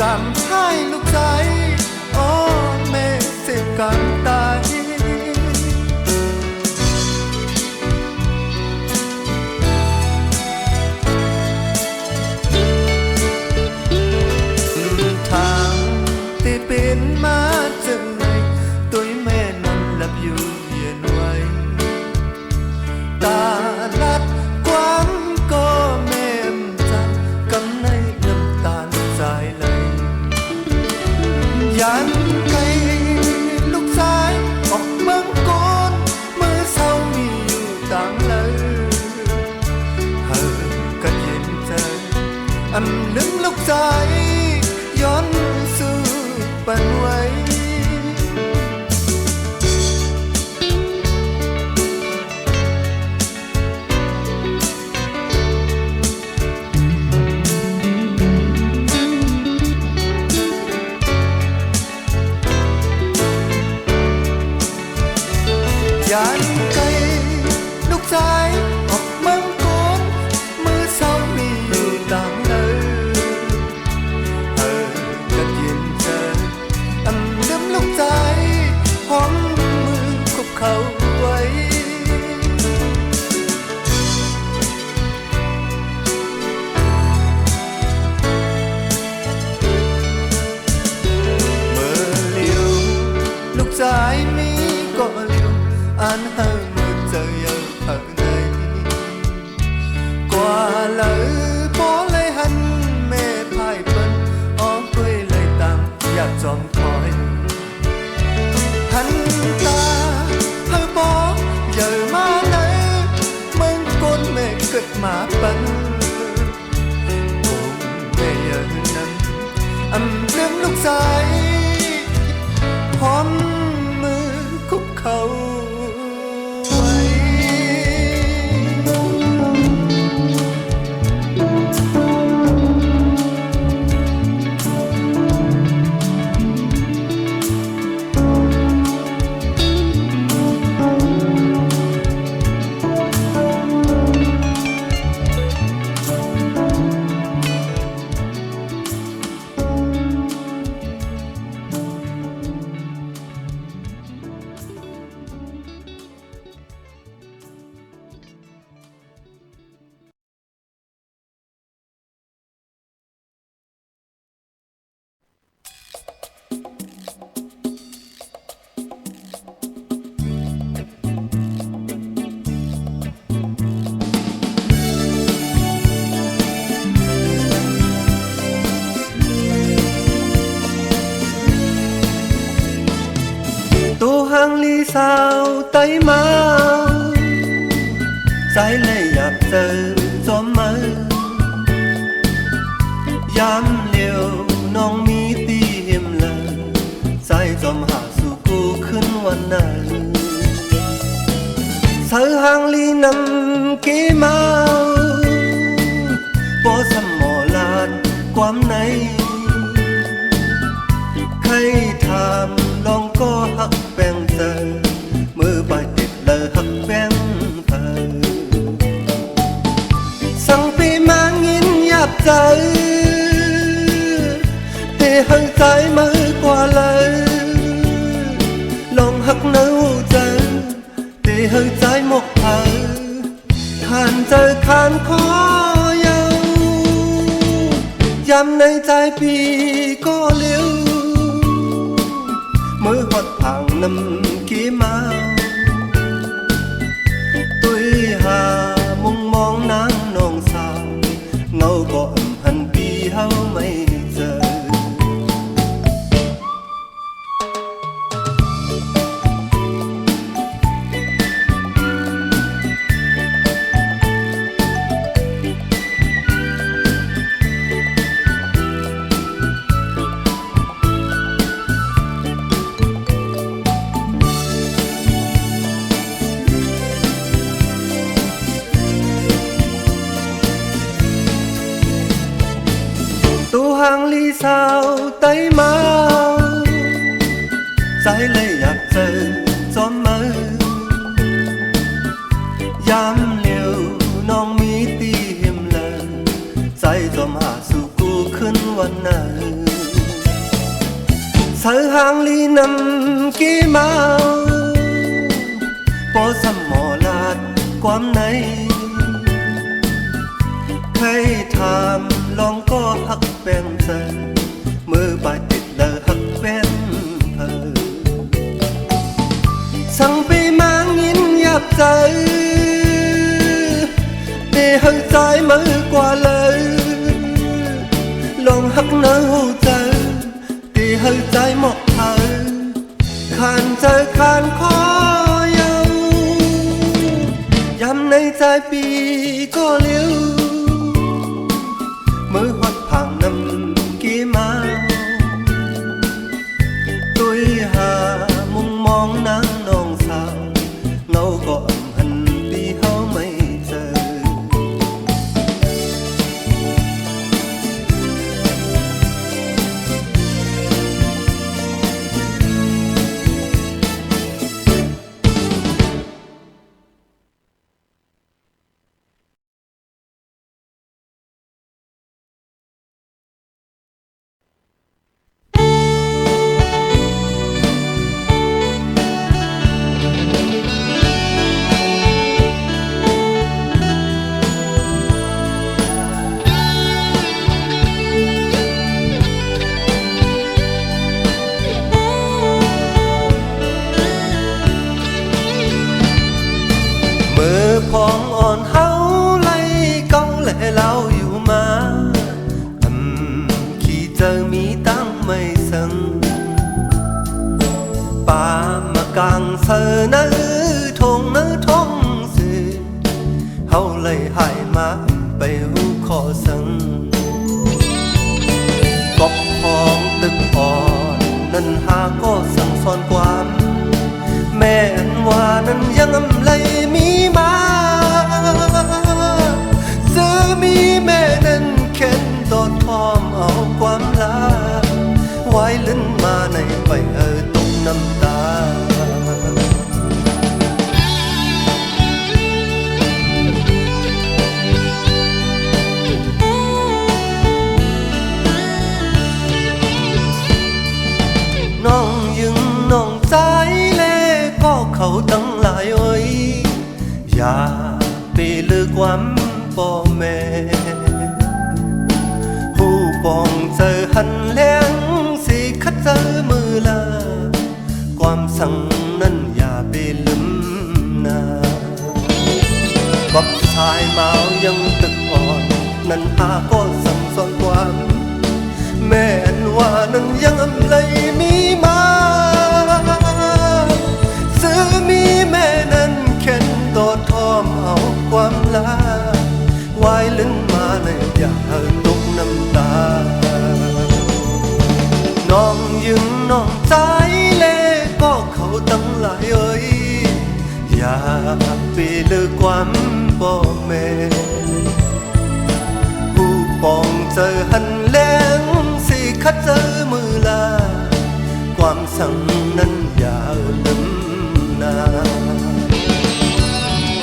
ามให้ลูกใจโอ้แม่เสียกันตายทางที่เป็นมาจากไหนตัวแม่นอนหลับอยู่เย็นไว้ตาลัดความก็แม่จังกำในน้ำตาลใจเลยยันไกลลูกชายออกเมืองโกนเมื่อเศร้ามีอยู่ต่างเลยเฮอก็เย็นใจอันลืมลูกชายย้อนสู่ปันไว้ยันไกลลูกชายออกเมืองโกนมือเศร้ามีอยู่ต่างเลยเออกัดเย็นเจออันลืมลูกชายหอมมือคุบเขาไว้เมื่อเลี้ยวลูกชายมีก็เลี้ยวอันเฮอมือเจอเยอะเท่าไหนกว่าเลยพอเลยหันแม่พายเปิ้นออกด้วยเลยตามอยากจอมคอยหันตาเฮอบอกเยอะมาเลยเมืองก้นแม่เกิดมาเปิ้นโอ้แม่เยอะนั้นอำเรื่องลูกชายพร้อมมือคุบเขาhàng ly sao tay mau trái lệ dạp giờ gió mơ yam liều nong mi ti hiểm lờ trái giòm hạ su cô khấnวันnở sơ hàng ly nằm kế mau bỏ sầm mỏ lạtความในใครถามลองก็หักแป้งเธอมือบ่ายติดเลยหักแป้งเธอสั่งไปมางินหยาบใจเทหังใจมือกว่าเลยลองหักเนื้อใจเทหังใจหมกเธอขานเจอขานคอยาวยำในใจพี่ก็เลี้ยวmới hót hàng năm kia mau tôi hà mong mong nắng nong sao ngâu có âm hành pi hao mấy giờ hàng ly sao tay mau trái lệ dạp giờ gió mơ yam liều nong mi ti hiểm lờ trái giòm hạ su cô khấnวันnở sợ hàng ly nằm kia mau bỏ xăm mò lạtความในเคยถามลองก็หักแป้งใจมือบาดติดเลอหักแป้งเธอสั่งไปมางินหยับใจđể hơi trái mới qua lời lòng hắt nở hô trời để hơi trái một thời khàn trời khàn khó yêu dám nay trái bi có liêu mới hoạt hàng năm kia mau tôi hà mong mong nắng non sao nấu có âm hình đi hao mây trời phongอ่อนเฮาไล่เก้าและเราอยู่มาขี่เจอมีตั้งไม่สังป่ามากลางเสนอทงเนื้อทงสื่อเฮาไล่หายมาไปหูขอสังกบพองตึกอ่อนนั้นหาก็สั่งสอนความแม่นว่านั้นยังอำไลมีมาซื้อมีแม่นั้นเข็นตอดทอมเอาความลาไว้ลิ้นมาในไปตกน้ำตาน้องยึงน้องใจเล่ก็เขาตั้งหลายเอ้ยอย่าไปลือความพ่อแม่ผู้ปองเจอหันแรงสิคัดเจอมือลาความสั่งนั้นอย่าไปลืมนากับชายเมายังตึกอ่อนนั้นหาก็สั่งสอนความแม่นว่านั้นยังอำไลมีมาซื้อมีแม่นั้นเข็นตอดทอมเอาความลาไว้ลิ้นมาในอย่าตกน้ำตาน้องยึงน้องใจเล่ก็เขาตั้งหลายเอ้ยอย่าไปลือความพ่อแม่ผู้ปองเจอหันแรงสิคัดเจอมือลาความสั่งนั้นอย่าลืมนา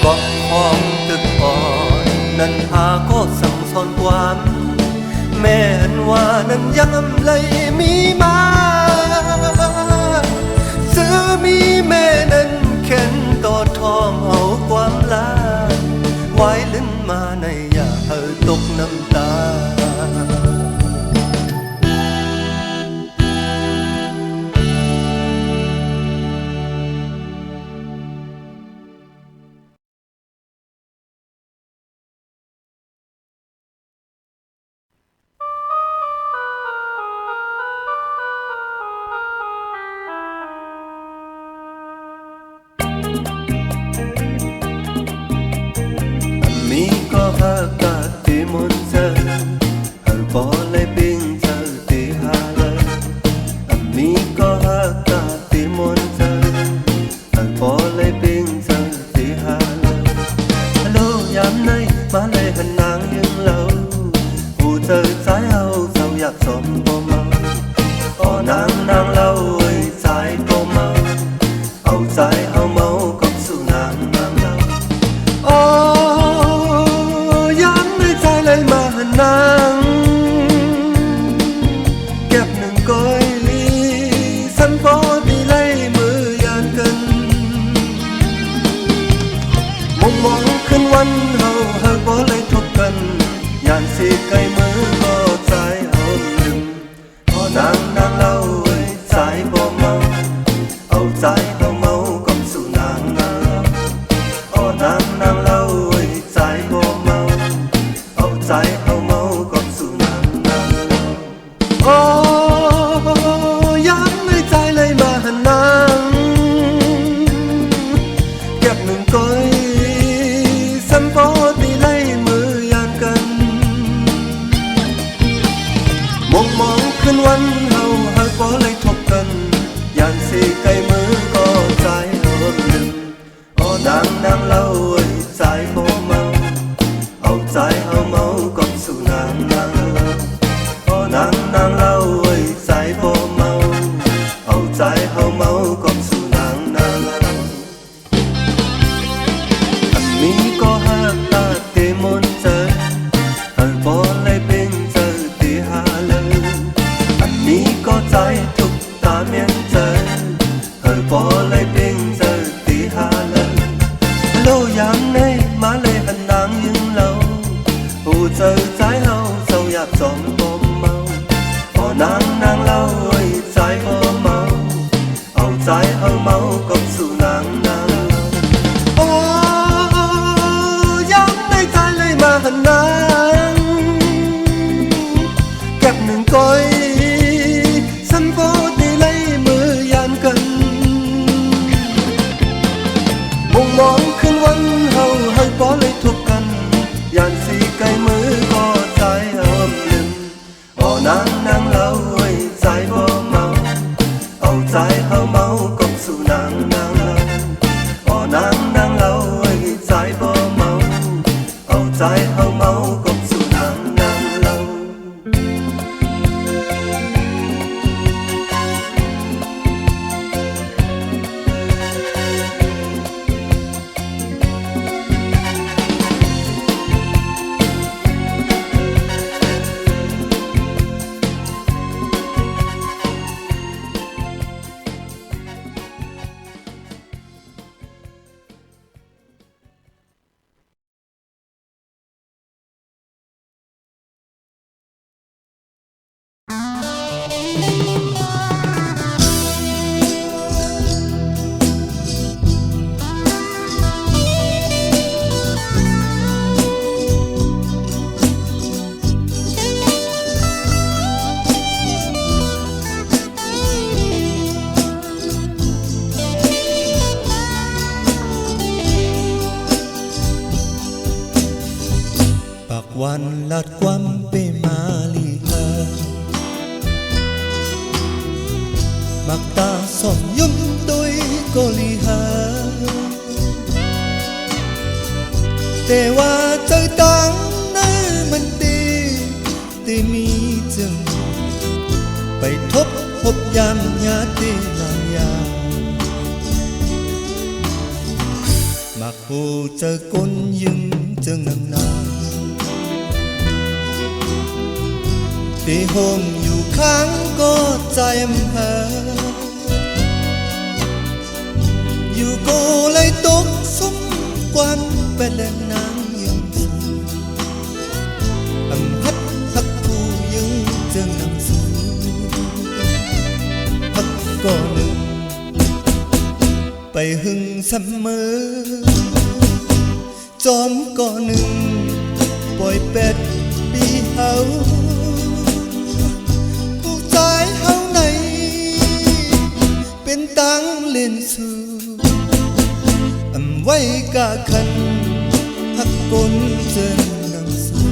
ก็ห้องตึกอ่อนนั้นหาก็สั่งสอนความแม่นว่านั้นยังอำไลมีมาซื้อมีแม่นั้นเข็นตอดทอมเอาความลาไว้ลิ้นมาในอย่าตกน้ำตามีก็ฮักกะติมนเจอหันปอเลยปิงเจอติหาเลยมีก็ฮักกะติมนเจอหันปอเลยปิงเจอติหาเลยฮัลโหลยามไหนมาเลยหันนางยังเล่าผู้เจอใจเอาเศร้าอยากสมบ่เมาอ๋อนางเล่าไอ้ใจบ่เมาเอาใจเอาเมากับสู่นางเล่าอ๋อเลยมาหันนางเก็บหนึ่งก้อยลี บ่เลยทบกันยานสิไกลมือก็ใจเฮิมหนึ่งโอ้นางเล่าเอ้ยใจบ่เมาเอาใจเอาเมากับสู่นางเล่าโอ้นางเล่าเอ้ยใจบ่เมาเอาใจเอาเมากับสู่นางเล่าอันนี้ก็หักตาเตมนเจอให้บ่เลยเป็นเจอที่หาเลยอันนี้ก็ใจทุกตาเมียนเจอให้บ่เลยเป็นเจอที่หาเลยโลยังในมาเลยหันนางยังเล่าหูเจอใจเฮาเจ้าอยากจอมบ่เมาพอนางเล่าเอ้ยใจบ่เมาเอาใจเอาเมากับสู่นางโอ้ยังในใจเลยมาหันนางเก็บหนึ่งก้อยฉันบ่ได้เลยมือยานกันมองขึ้นวันเฮาให้บ่เลยทุกกันยานสิไกลมือก็ใจเฮิมหนึ่งโอ้นางเล่าเอ้ยใจบ่เมาเอาใจเฮาเมากับสู่นางเล่าโอ้นางเล่าเอ้ยใจบ่เมาเอาใจเฮาเมากับสู่นางเล่าวันลัดความเปมาลีฮามักตาสมยุ่มโดยก็ลีฮาแต่ว่าใจตังนั้นมันดีแต่มีจึงไปทบพบยามญาติลางยามักผู้เจอคนยึงจึงนานที่โฮมอยู่ข้างก็ใจมหาอยู่ก็เลยตกสมควันเป็นแหล่งนางยังสูฮักผู้ยังจึงนำสู่ฮักก็หนึ่งไปหึงเสมอจอมก็หนึ่งปล่อยเป็ดปีเฮาเฮาไหนเป็นตังเล่นสู่อำไว้กะคันหักกนเจนนังสู่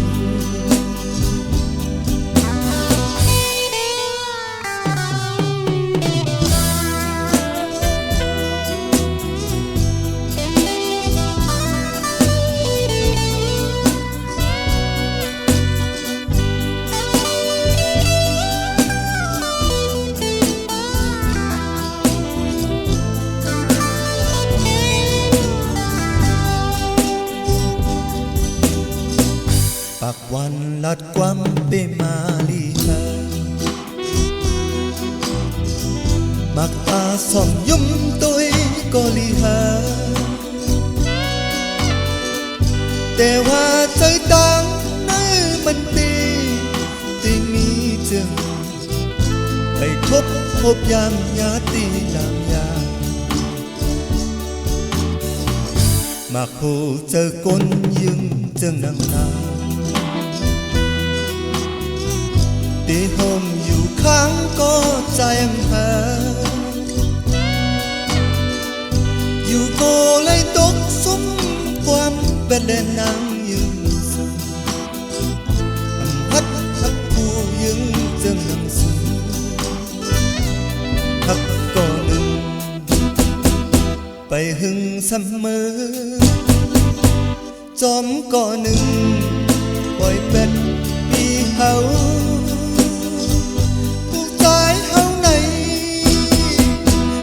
ปากวันลัดความเปมาลีฮามักตาสมยุ่มตัวก็ลีฮาแต่ว่าใจตังนั้นมันดีที่มีจึงไปทบพบยามญาติลางยามักผู้เจอคนยึงจึงนางที่โฮมอยู่ข้างก็ใจมหาอยู่ก็เลยตกสมความเป็นแหล่งนางยืนสูงฮักผู้ยืนจึงนำสู่ หึงเสมอจอมก่อหนึ่งปล่อยเป็ดปีเฮาผู้ตายเฮาไหน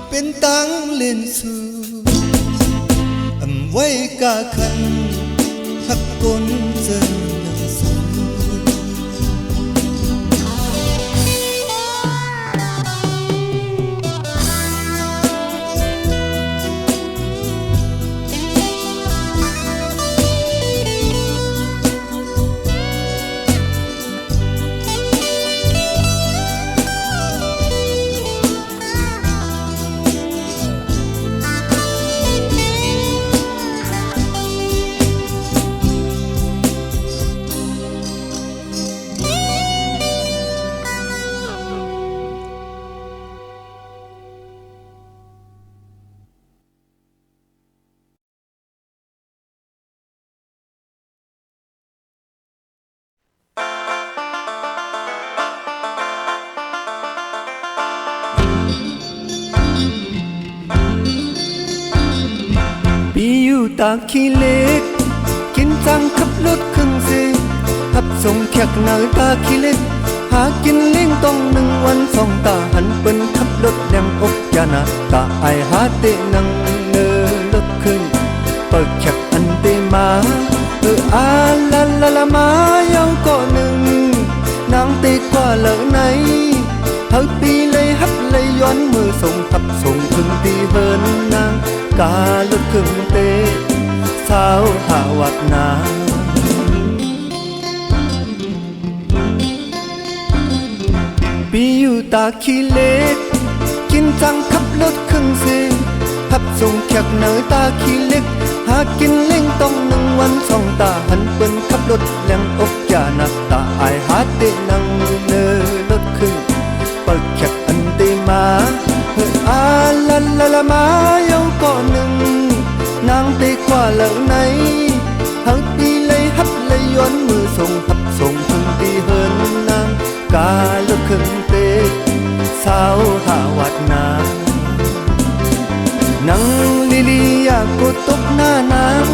เป็นตังเล่นสู่อำไว้กาคันหักกลเจอปีอยู่ตากขี้เล็กกินจังขับรถครึ่งเซขับส่งแขกหน้าตาขี้เล็กหากินเลี้ยงต้อง1 วัน2 ตาหันเปิ้นขับรถยังอกยานาตาไอหาเตนังเนอรถครึ่งเปิดแขกอันเตมาอาลาลาลามาเยาก็นางเตกว่าเหลอไหนเฮาปีเลยฮับเลยย้อนมือส่งขับส่งถึงตีเฮินนางกาลดครึ่งเตสาวหาวัดนาปีอยู่ตาขี้เล็กกินจังขับรถครึ่งเซขับส่งแขกหน้าตาขี้เล็กหากินเล่งต้อง1 วัน2 ตาหันเปิ้นขับรถแรงอกยานักตาอายหาเตนังเนอรถครึ่งเปิดแขกอันเตมาอาลาลาลามาเยาก็นางเตกว่าเหลอไหนเฮาตีเลยฮับเลยย้อนมือส่งขับส่งถึงตีเฮินนางกาลดครึ่งเตสาวหาวัดนานังลิลีอยากกดตกหน้านาง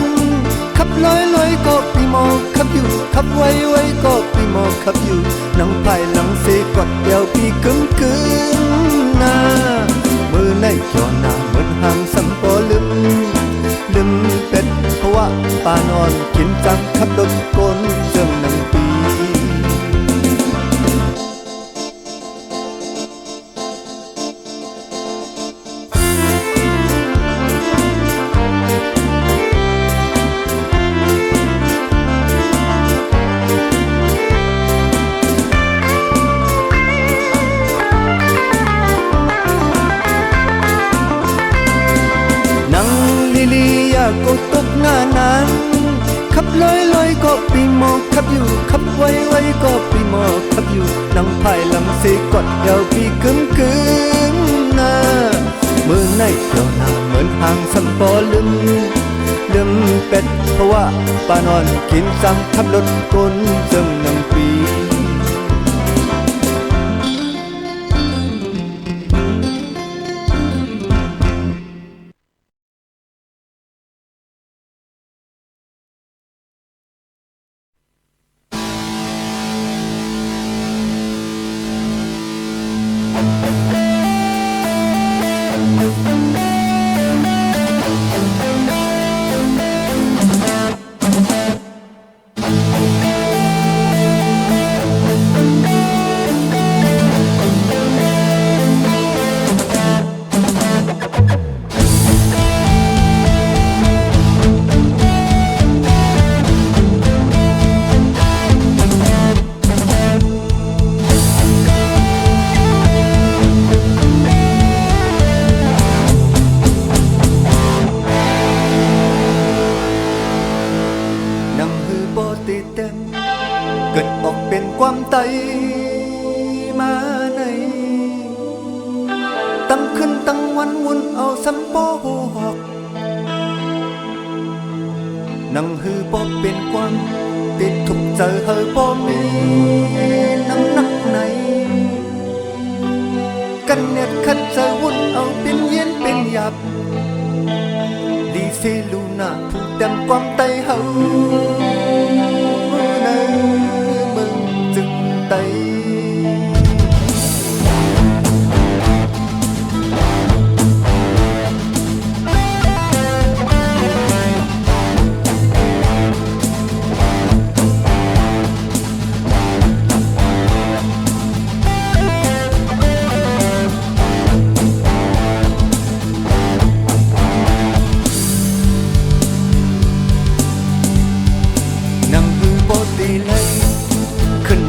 ขับลอยก็ปีโมขับอยู่ขับไวก็ปีโมขับอยู่นังภายหลังเสกอดเดียวปีกึ่งหน้ามือในจอหน้าเหมือนหางสัมปอลืมเป็ดเพราะว่าปานอนกินจังขับรถกลเจิงนังปีก็ตกหน้านางขับลอยก็ปีโมขับอยู่ขับไวก็ปีโมขับอยู่นั่งภายหลังเสกอดเอวปีกึ่งหน้ามือในเจ้าหน้าเหมือนหางสัมปอลืมเป็ดเพราะว่าปานอนกินจังขับรถกลเจิงนังปีเกิดออกเป็นความไตมาในตั้งขึ้นตั้งวันวุ่นเอาสัมปอหอกนังฮือปอเป็นความติดทุกเจอเฮอปอมีน้ำหนักในกันเน็ดขัดเจอวุ่นเอาเป็นเย็นเป็นหยับ đi xe luna thu đem quăng tay hậu nơi mừng dừng tay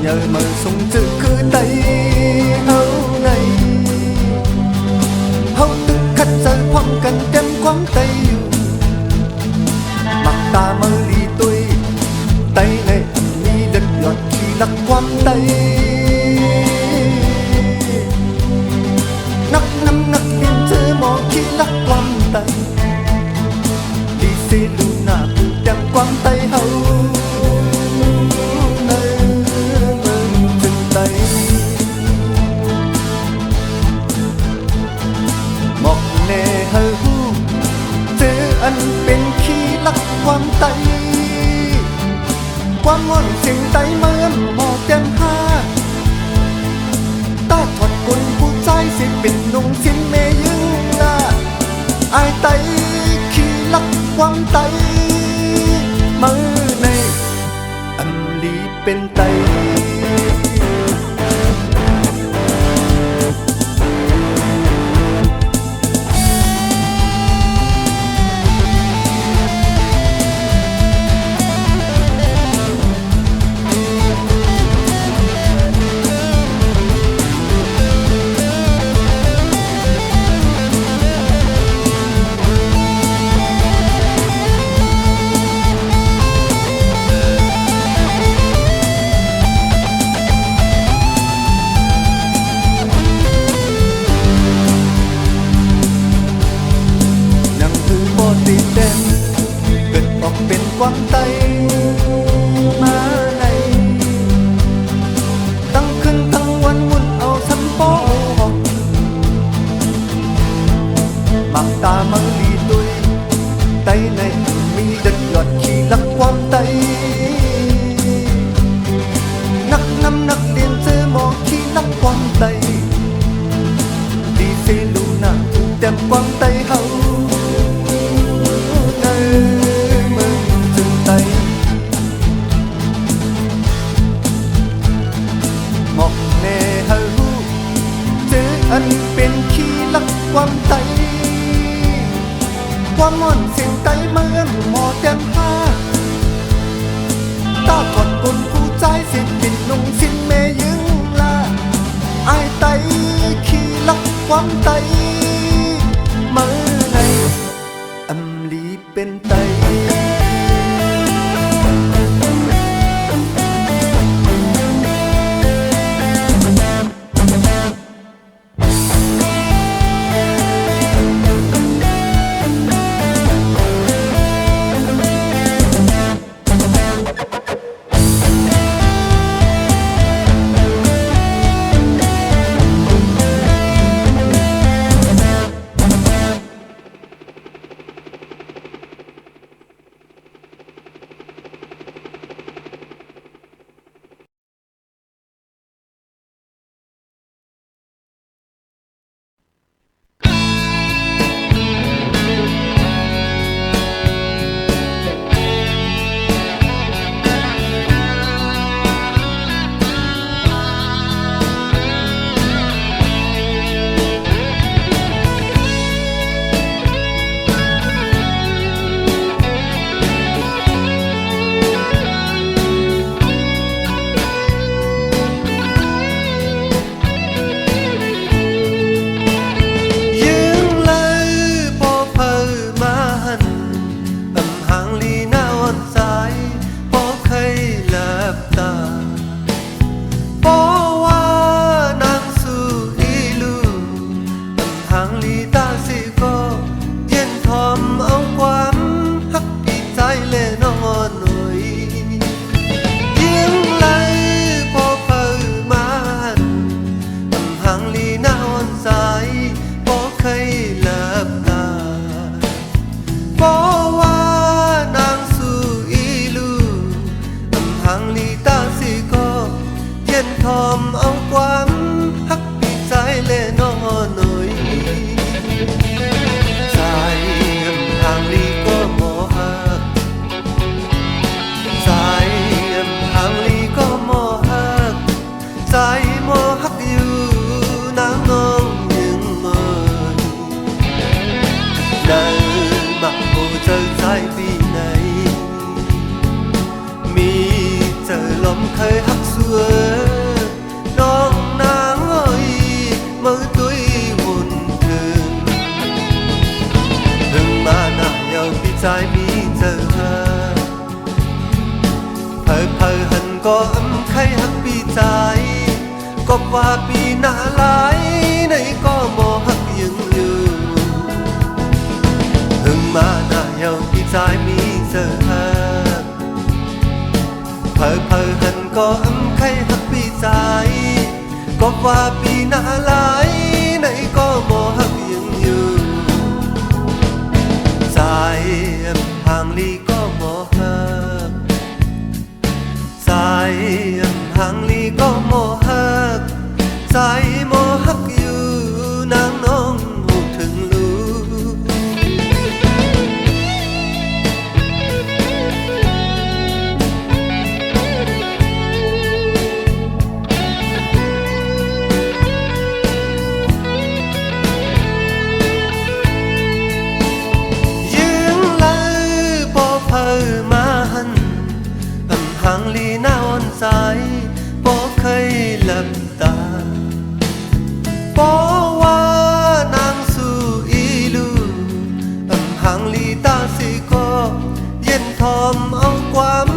nhờ mở sung chữ cứ tay hậu này hậu tức khắc rơi phong cần đem quăng tay mặt ta mơ đi tôi tay này mi đất giọt khi lắc quăng tay nắc năm nắc liền chữ mò khi lắc quăng tay đi xe luna cứ đem quăng tay hậu anhเป็นขี้ลักความไตความม่อนเสียงไตเมื่อหมอเต็มห้าตาถอดกุนผู้ใจสิเป็นนุ่งสินเมยึงละอายไตขี้ลักความไตเมื่อในอันลีเป็นไตเป็นความไตมาในตั้งคืนตั้งวันมุ่นเอาสันโป้มักตามังลีตุยไตในมีเด็ดยอดขี้ลักความไตนักนำนักเรียนเจอหมอขี้ลักความไตดีเซลูน่าถูกเต็มความไตเฮาอันเป็นขี้ลักความไตความม่อนเสียงไตเมื่อหมอเต็มห้าตาถอดกุนผู้ใจสิปินนุ่งสินเมยึงละอายไตขี้ลักความไตเมื่อในอันลีเป็นไต bơ tuổi hồn thường đừng mà nào nhau bị trái mi giờ phơi phơi hận có ấm khay hắc bị trái có qua bị nã lái này có mò hắc dừng như đừng mà nào nhau bị trái mi giờ phơi phơi hận có ấm khay hắc bị trái có qua bị nã lái này có mò hắc dừng như dài hàng ly có mò hắc dài hàng ly có mò hắc dài mò hắc như nắng nóng hồ thường lưu hàng ly nào on dài bỏ khơi lập ta bỏ qua nàng su ilu hàng ly ta si có yên thòm ông quắm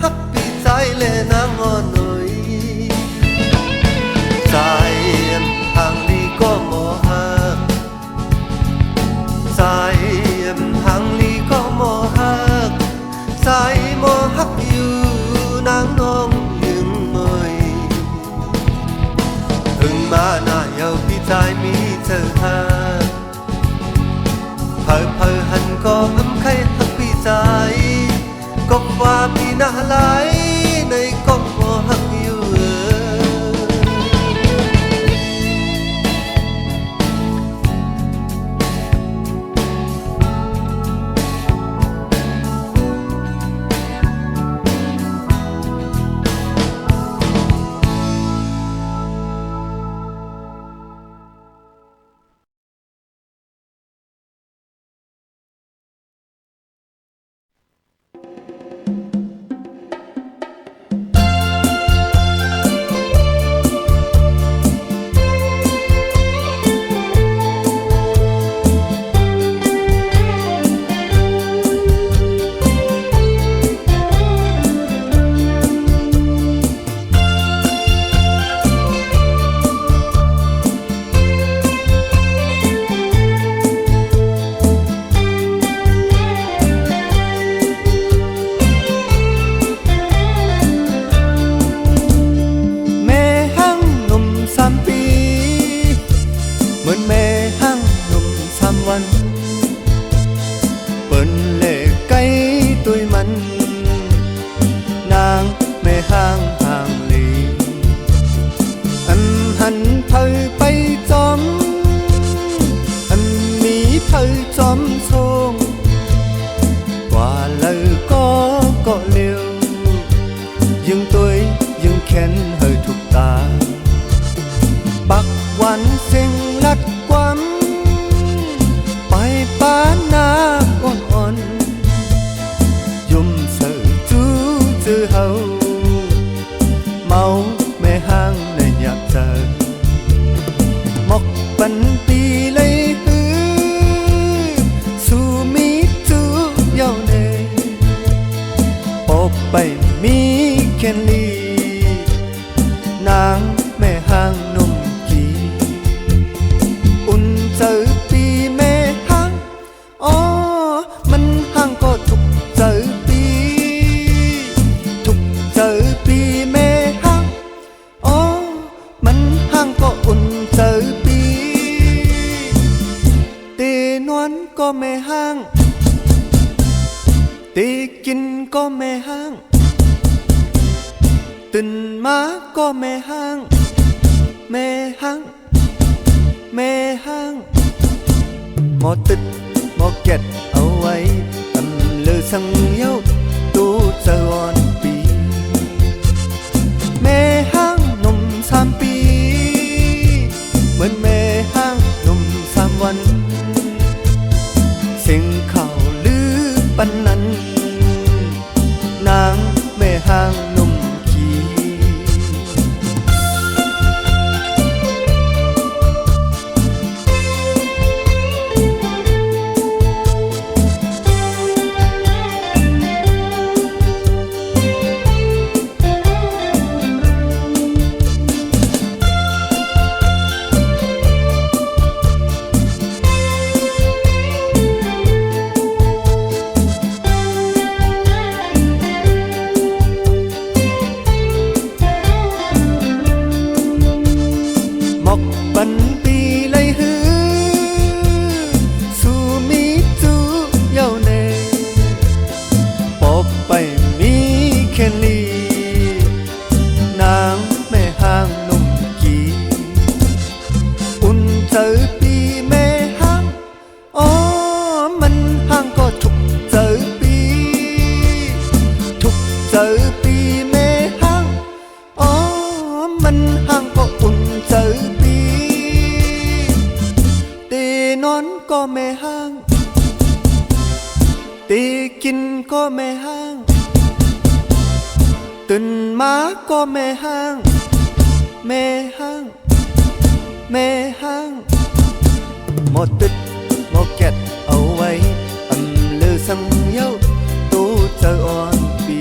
hắc bị trái lệ nàng ngon nổi dài hàng ly có mò hắc dài hàng ly có mò hắc dài mò hắc yêu nắng nóng những mời đừng mà na yêu bị trái mi chờ ha phơi phơi hận có ấm khay hắc bị trái có qua bị na lái này có mò hắc yêu จอปีแม่ห้างอ๋อมันห้างก็ทุกเจอปีทุกเจอปีแม่ห้างอ๋อมันห้างก็อุ่นเจอปีตีนอนก็แม่ห้างตีกินก็แม่ห้างตื่นมาก็แม่ห้างแม่ห้างแม่ห้างหมดตึดหมดแกะเอาไว้อำลือสังเย้าตู้เจออ่อนปี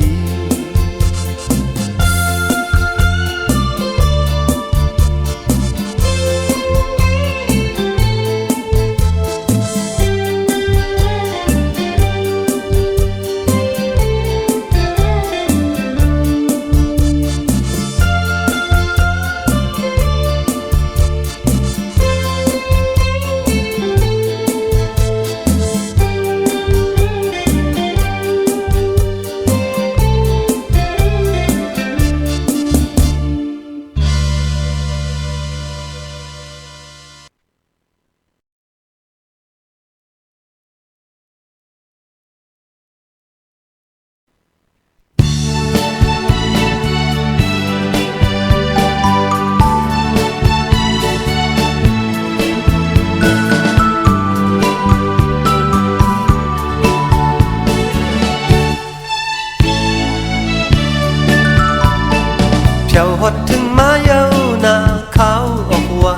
เจ้าฮอดถึงมาเย้าหน้าขาวออกว่า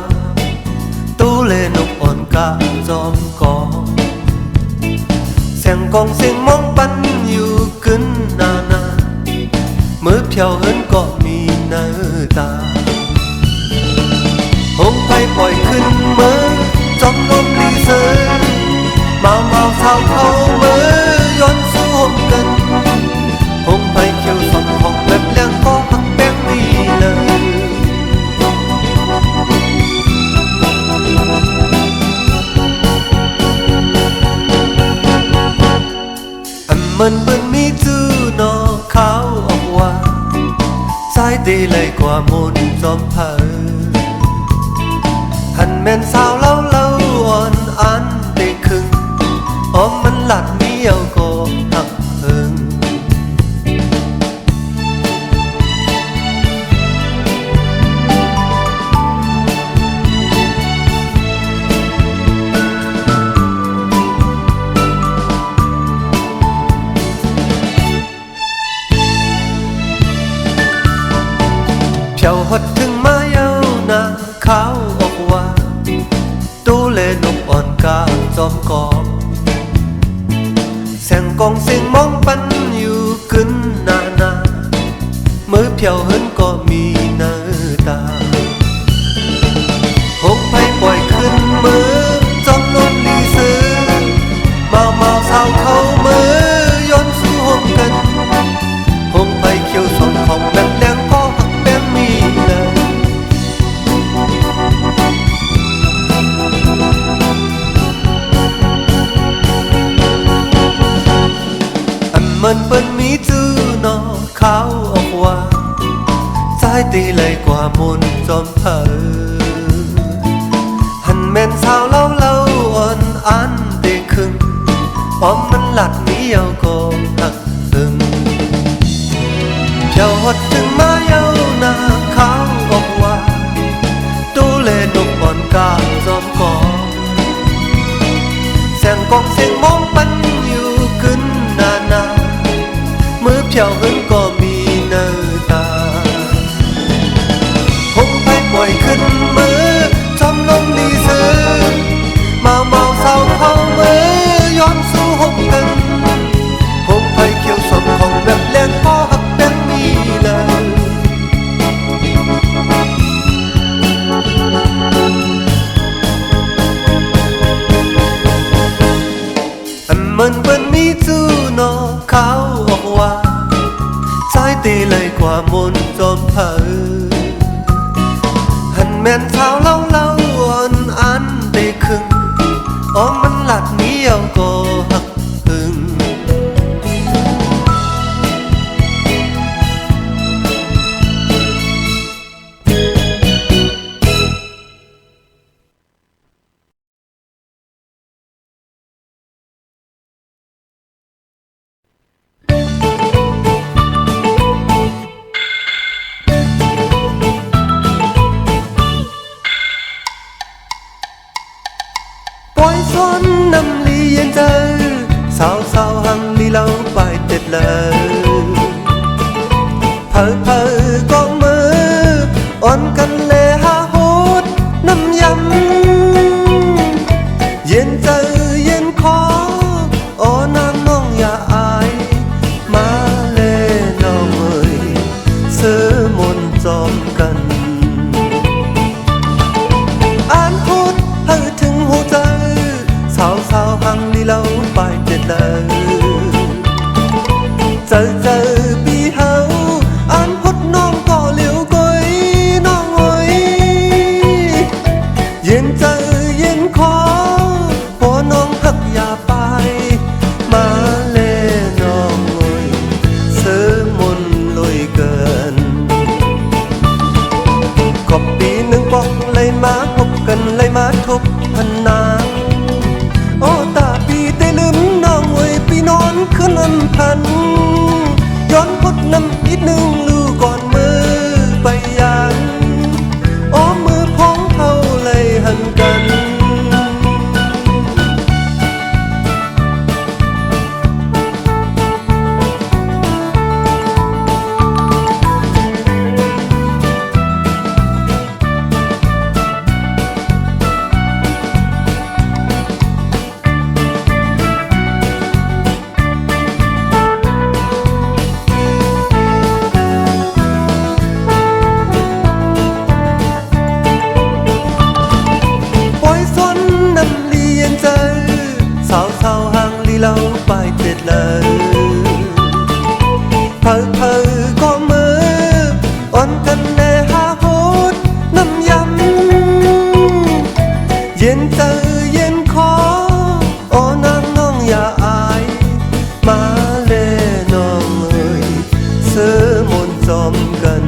ตู้เลนกอ่อนกาจอมกองเสียงกองเสียงมองปันอยู่กึนนามือเพียวเหินก็มีเนื้อตาหงไฟปล่อยขึ้นมือจอมลมลีเสือเมาสาวเข้ามือย้อนสู้หงกันหงไฟเขียวสดของแบบเลี้ยงก็หักแป้งดีเลยมันเบิ่นมีจูนอขาวออกว่าสายตีเลยกว่ามุนจอมเผอหันแม่นสาวเล่าอ่อนอันได้ครึ่งอ้อมมันหลัดเมียวก็หักเพิงเจ้าฮอดถึงมาเย้าหน้าขาวออกว่าตู้เลนกอ่อนกาจอมกองแสงกองเสียงมองปันอยู่กึนนามือเพียวเหินก็มีเนื้อตาหงไฟปล่อยขึ้นมือจอมลมลีซื้อเมาสาวเข้ามือย้อนสู้หงกันหงไฟเขียวสดของแบบแดงก็หักแป้งมีเลยมันเปิ้นมีจูนอขาวออกว่าสายตีเลยกว่ามุนจอมเผอหันแม่นสาวเล่าอ่อนอันได้ครึ่งอ้อมมันหลัดเมียวก็หักตึงเจ้าฮอดถึงมาเย้าหน้าขาวออกว่าตู้เลนกอ่อนกาจอมกองแสงกองเสียงมองปันอยู่กึนนามือเพียวเหินก็มีเนื้อตาหงไฟปล่อยขึ้นมือจอมลมลีเสือเมาสาวเข้ามือย้อนสู้หงกันหงไฟเขียวสดของแบบแรงก็หักแป้งมีเลยมันเปิ้นมีจูนอขาวออกว่าสายตีเลยกว่ามุนจอมเผอหันแม่นสาวเล่าอ่อนอันได้ครึ่งอ้อมมันหลัดเมียวก็หักพึง xuân năm ly yên giờ sao sao hằng ly lâu bài tuyệt lời thở thở con mơ oan căn lệ ha hốt năm yắm yên giờ yên khó ô nam nong nhà ai mà lệ nong ơi sơ môn giòm cần an hốt hơถึงหัวใจสาวสาวหังลีเล่าไปเด็ดเลยเจอปีเฮาอันพดน้องก็เหลียวก้อยน้องเอ้ยเย็นเจอเย็นขอพอน้องหักอย่าไปมาเล่น้องเอ้ยเสือมนลอยเกินขอบปีหนึ่งบอกเลยมาพบกันเลยมาทบพันนางโอ้ตาปีได้ลืมน้องเอ้ยปีนอนขึ้นลำพันย้อนพดน้ำอีกหนึ่งลูกก่อนมือไปยังโอ้มือพ้องเขาเลยหันกันสาวสาวห่างลีเล่าไปเด็ดเลยเผอก็มืออ่อนกันแน่หาโหดน้ำยำเย็นเจอเย็นขอโอ้นางน้องอย่าอายมาเล่น้องเอ้ยเสือมนจอมกัน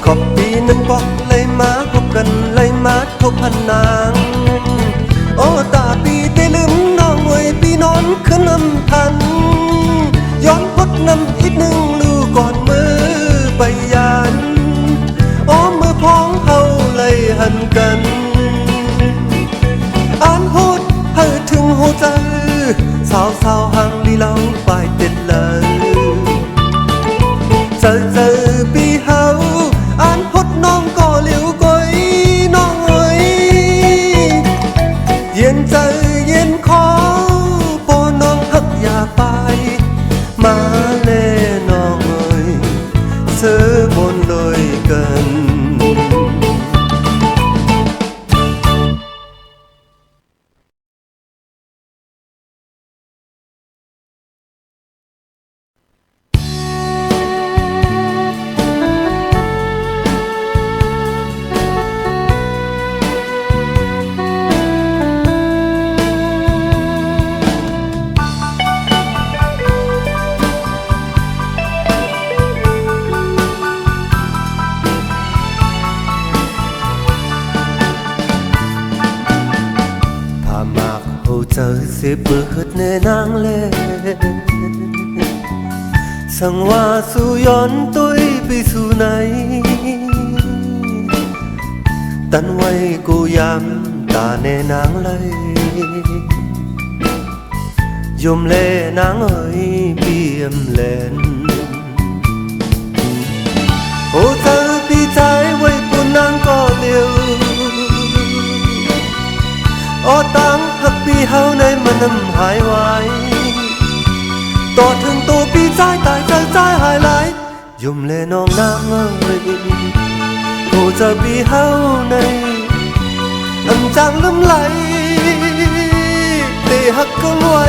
ขอบปีหนึ่งบอกเลยมาพบกันเลยมาทบพันนางโอ้ตาปีได้ลืมน้องเอ้ยปีนอนขึ้นลำพันย้อนพดน้ำอีกหนึ่งลูกก่อนมือไปยันโอ้มือพ้องเขาเลยหันกันอ่านโหดให้ถึงหัวใจสาวสาวห่างลีเล่าไปเด็ดเลยเจอปีเฮาอ่านพดน้องก็เหลียวก้อยน้องเอ้ยเย็นใจเย็นขอปอน้องหักอย่าไปมาเล่น้องเอ้ยเสือบนเลยกันเจอเสียเปิดในนางเล่สั่งว่าสู่ย้อนตุ้ยไปสู่ไหนตันไว้กูยามตาในนางเลยยมเล่นางเอ้ยเปี่ยมเล่นโอ้เธอปีใจไว้ปุ่นนางก็เลี้ยวโอ้ตังหักปีเฮาในมันนำหายไว้ต่อถึงตัวปีใจตายใจหายไหลยุ่มเล่น้องนางเอ้ยโอ้จะปีเฮาในอันจางลำไหลเตะหักกันไว้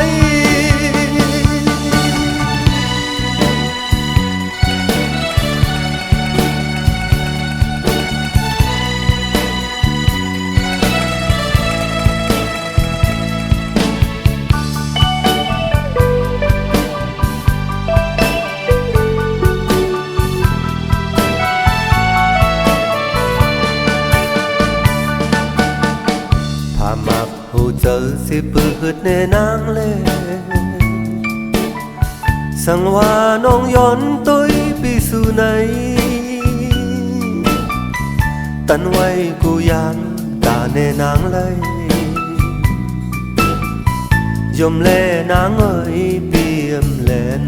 เจอสิเปิดในนางเล่สั่งว่าน้องย้อนตุ้ยไปสู่ไหนตันไว้กูยามตา เนนางเลยยมเล่นางเอ้ยเปียมเล่น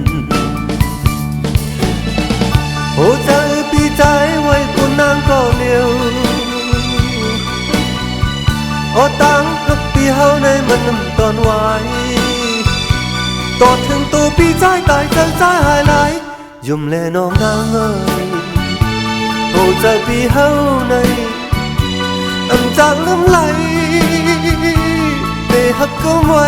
โอ้ใจปีใจไว้กูนางก็เลี้ยวโอ้ตั้งกับปีเฮาในมันน้ำตอนไว้ตอดถึงตัวปีใจตายใจใจหายไหลยมเล่น้องนางเอ้ยโอ้ใจปีเฮาในอันจากลำไหลได้หักก็ไว้